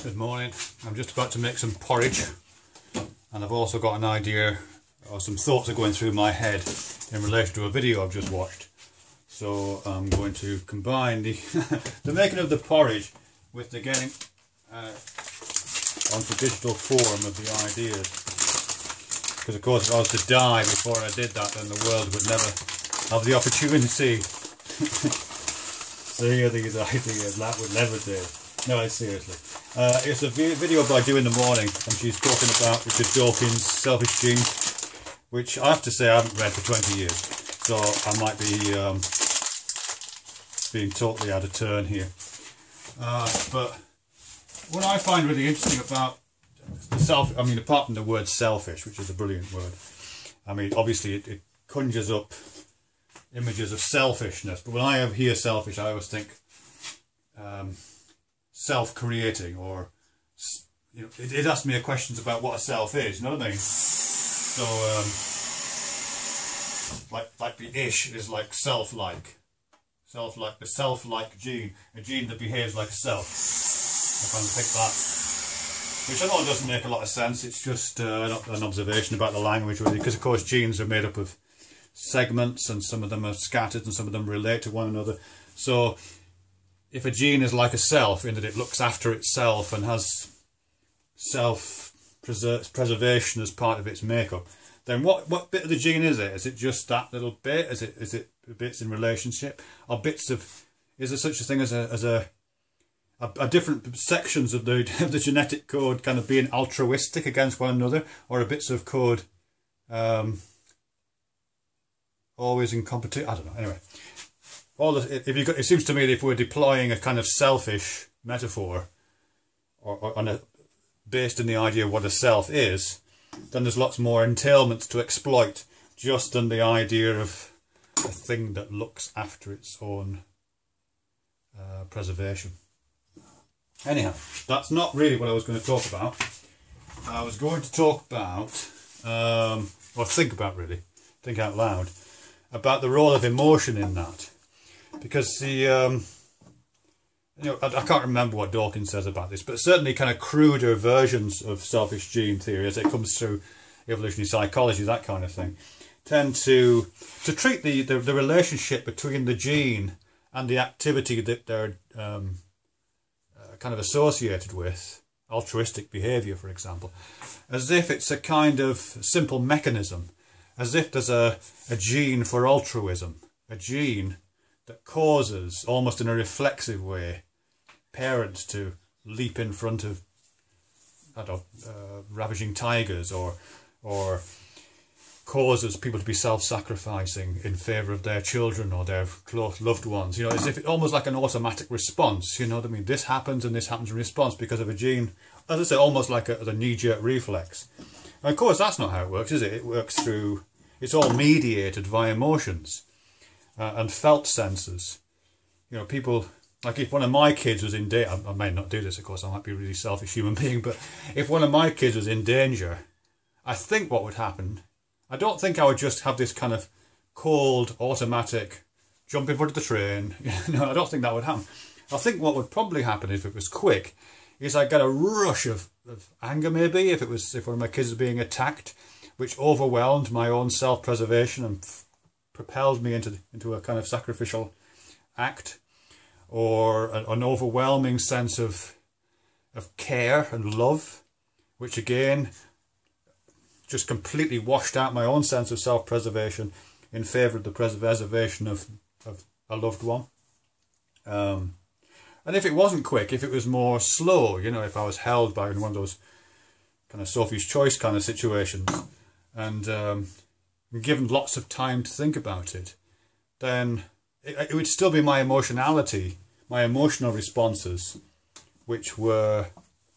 Good morning. I'm just about to make some porridge, and I've also got an idea, or some thoughts are going through my head in relation to a video I've just watched. So I'm going to combine the the making of the porridge with the getting onto digital form of the ideas. Because of course if I was to die before I did that, then the world would never have the opportunity to hear these ideas. That would never do. No, seriously. It's a video by Due in the Morning, and she's talking about Richard Dawkins' Selfish Gene, which I have to say I haven't read for 20 years, so I might be being totally out of turn here. But what I find really interesting about the I mean, apart from the word selfish, which is a brilliant word, I mean, obviously it conjures up images of selfishness, but when I hear selfish, I always think self-creating, or you know, it asks me questions about what a self is. You know what I mean? So, like the ish is like self-like, the self-like gene, a gene that behaves like a self. I kind of think that, which I know doesn't make a lot of sense. It's just an observation about the language, really, because of course genes are made up of segments, and some of them are scattered, and some of them relate to one another. So if a gene is like a self, in that it looks after itself and has self-preservation as part of its makeup, then what bit of the gene is it? Is it just that little bit? Is it bits in relationship, or bits of? Is there such a thing as a different sections of the genetic code kind of being altruistic against one another, or are bits of code always in competition? I don't know. Anyway. It seems to me that if we're deploying a kind of selfish metaphor, or based in the idea of what a self is, then there's lots more entailments to exploit just than the idea of a thing that looks after its own preservation. Anyhow, that's not really what I was going to talk about. I was going to talk about, or think out loud, about the role of emotion in that. Because the, you know, I can't remember what Dawkins says about this, but certainly kind of cruder versions of selfish gene theory as it comes through evolutionary psychology, that kind of thing, tend to treat the relationship between the gene and the activity that they're kind of associated with, altruistic behaviour, for example, as if it's a kind of simple mechanism, as if there's a gene for altruism, a gene that causes, almost in a reflexive way, parents to leap in front of, I don't know, ravaging tigers, or causes people to be self-sacrificing in favour of their children or their close loved ones. You know, as if it's almost like an automatic response. You know what I mean? This happens and this happens in response because of a gene. As I say, almost like a knee-jerk reflex. And of course, that's not how it works, is it? It works through. It's all mediated via emotions. And felt senses. You know, people, like if one of my kids was in danger, I may not do this, of course, I might be a really selfish human being, but if one of my kids was in danger, I think what would happen, I don't think I would just have this kind of cold, automatic, jump in front of the train. No, I don't think that would happen. I think what would probably happen if it was quick is I'd get a rush of anger, maybe, if one of my kids was being attacked, which overwhelmed my own self-preservation and propelled me into a kind of sacrificial act, or an overwhelming sense of care and love, which again just completely washed out my own sense of self-preservation in favour of the preservation of a loved one. And if it wasn't quick, if it was more slow, you know, if I was held by one of those kind of Sophie's Choice kind of situations, and given lots of time to think about it, then it would still be my emotionality, my emotional responses, which were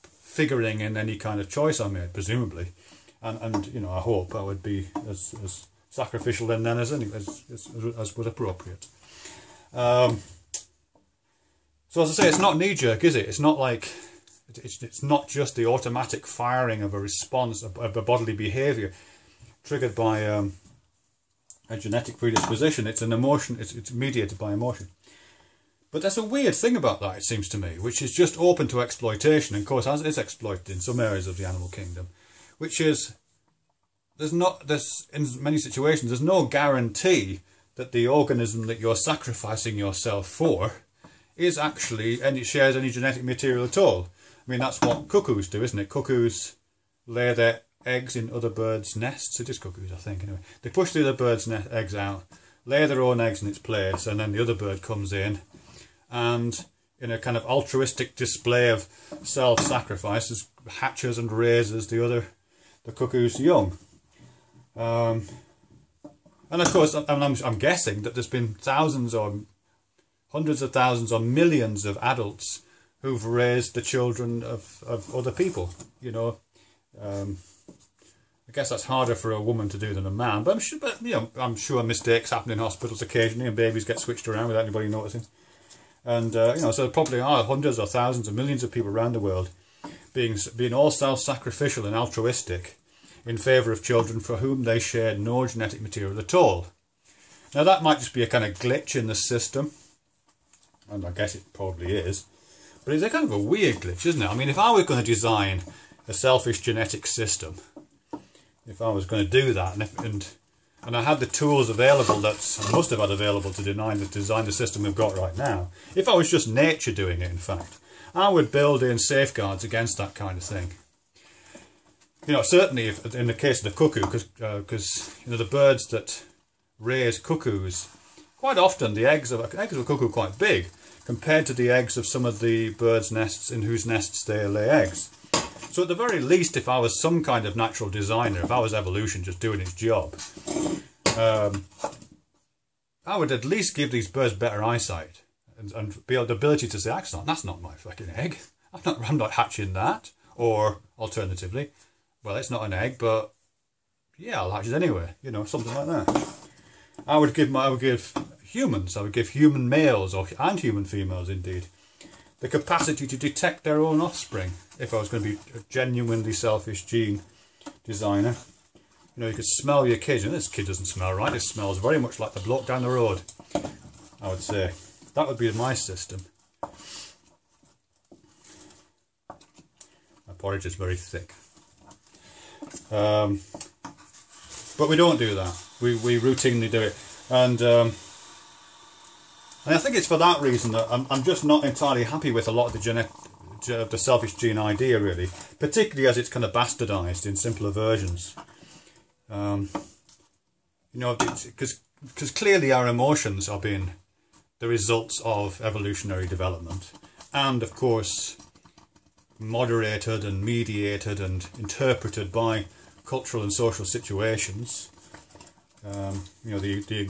figuring in any kind of choice I made, presumably. And you know, I hope I would be as sacrificial then as was appropriate. So as I say, it's not knee-jerk, is it? It's not like, it's not just the automatic firing of a response, of a bodily behaviour triggered by a genetic predisposition. It's an emotion. It's mediated by emotion. But there's a weird thing about that, it seems to me, which is just open to exploitation, and of course as is exploited in some areas of the animal kingdom, which is there's in many situations there's no guarantee that the organism that you're sacrificing yourself for is actually shares any genetic material at all. I mean, that's what cuckoos do, isn't it? Cuckoos lay their eggs in other birds' nests. It is cuckoos, I think, anyway. They push the other bird's eggs out, lay their own eggs in its place, and then the other bird comes in and, in a kind of altruistic display of self-sacrifice, hatches and raises the cuckoo's young. And of course, I'm guessing that there's been thousands or hundreds of thousands or millions of adults who've raised the children of other people, you know. I guess that's harder for a woman to do than a man, but I'm sure mistakes happen in hospitals occasionally, and babies get switched around without anybody noticing. And so there probably are hundreds or thousands of millions of people around the world being all self-sacrificial and altruistic in favour of children for whom they share no genetic material at all. Now that might just be a kind of glitch in the system, and I guess it probably is, but it's a kind of a weird glitch, isn't it? I mean, if I were going to design a selfish genetic system, if I was going to do that, and I had the tools available that I must have had available to design the system we've got right now, if I was just nature doing it, in fact, I would build in safeguards against that kind of thing. You know, certainly in the case of the cuckoo, because you know, the birds that raise cuckoos, quite often the eggs of a cuckoo are quite big compared to the eggs of some of the birds' nests in whose nests they lay eggs. So at the very least, if I was some kind of natural designer, if I was evolution just doing its job, I would at least give these birds better eyesight and be able the ability to say, that's not my fucking egg. I'm not hatching that. Or alternatively, well, it's not an egg, but yeah, I'll hatch it anyway. You know, something like that. I would give human males and human females indeed the capacity to detect their own offspring. If I was going to be a genuinely selfish gene designer, you know, you could smell your kid, and this kid doesn't smell right. It smells very much like the bloke down the road. I would say that would be my system. My porridge is very thick, but we don't do that. We routinely do it, and I think it's for that reason that I'm just not entirely happy with a lot of the selfish gene idea, really, particularly as it's kind of bastardised in simpler versions. You know, because clearly our emotions are being the results of evolutionary development, and of course moderated and mediated and interpreted by cultural and social situations. You know, the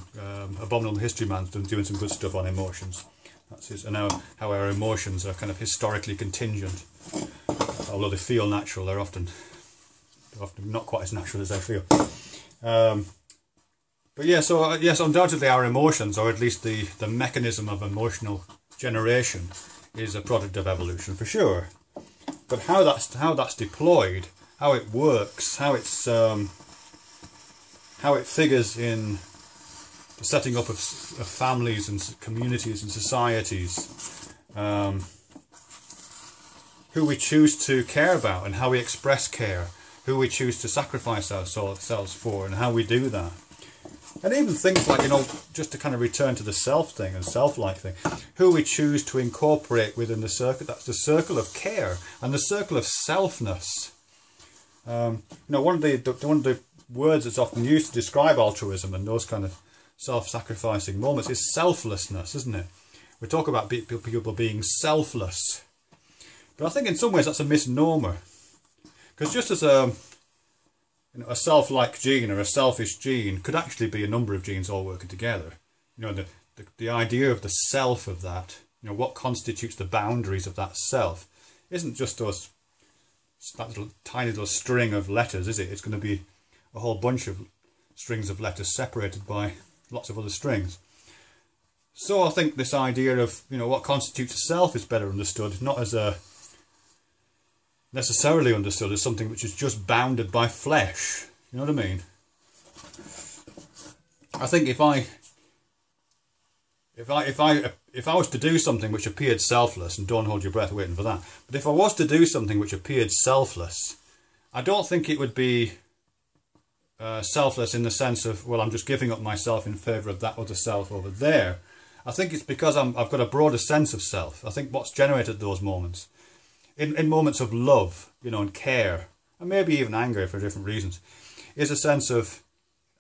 Abominable History Man's doing some good stuff on emotions. That's his, and how our emotions are kind of historically contingent. Although they feel natural, they're often not quite as natural as they feel. But yeah, so yes, undoubtedly our emotions, or at least the mechanism of emotional generation, is a product of evolution for sure. But how that's deployed, how it works, how it figures in the setting up of families and communities and societies, who we choose to care about and how we express care, who we choose to sacrifice ourselves for and how we do that. And even things like, you know, just to kind of return to the self thing and self-like thing, who we choose to incorporate within the circle, that's the circle of care and the circle of selfness. You know, one of the words that's often used to describe altruism and those kind of self-sacrificing moments is selflessness, isn't it? We talk about people being selfless, but I think in some ways that's a misnomer, because just as a self-like gene or a selfish gene could actually be a number of genes all working together. You know, the idea of the self of that, you know, what constitutes the boundaries of that self, isn't just that tiny little string of letters, is it? It's going to be a whole bunch of strings of letters separated by lots of other strings. So I think this idea of, you know, what constitutes a self is better understood, not as necessarily understood as something which is just bounded by flesh. You know what I mean? I think if I If I was to do something which appeared selfless, and don't hold your breath waiting for that, but if I was to do something which appeared selfless, I don't think it would be selfless in the sense of, well, I'm just giving up myself in favour of that other self over there. I think it's because I've got a broader sense of self. I think what's generated those moments, in moments of love, you know, and care, and maybe even anger for different reasons, is a sense of,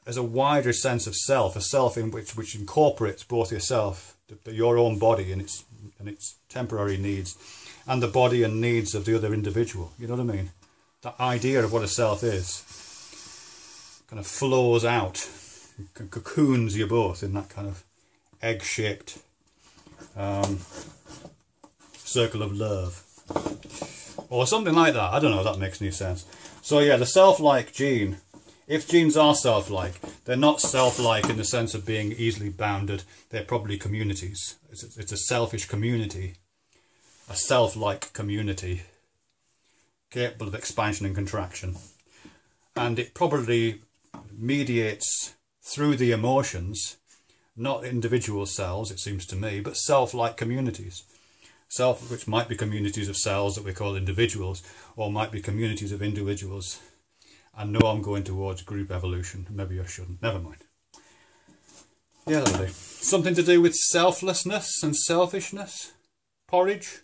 as a wider sense of self, a self in which incorporates both yourself, your own body and its temporary needs, and the body and needs of the other individual. You know what I mean? That idea of what a self is kind of flows out, cocoons you both in that kind of egg-shaped circle of love, or something like that. I don't know if that makes any sense. So yeah, the self-like gene. If genes are self-like, they're not self-like in the sense of being easily bounded. They're probably communities. It's a selfish community, a self-like community, capable of expansion and contraction. And it probably mediates through the emotions, not individual cells, it seems to me, but self-like communities. Which might be communities of cells that we call individuals, or might be communities of individuals. I know I'm going towards group evolution. Maybe I shouldn't. Never mind. Yeah, that'll do. Something to do with selflessness and selfishness? Porridge?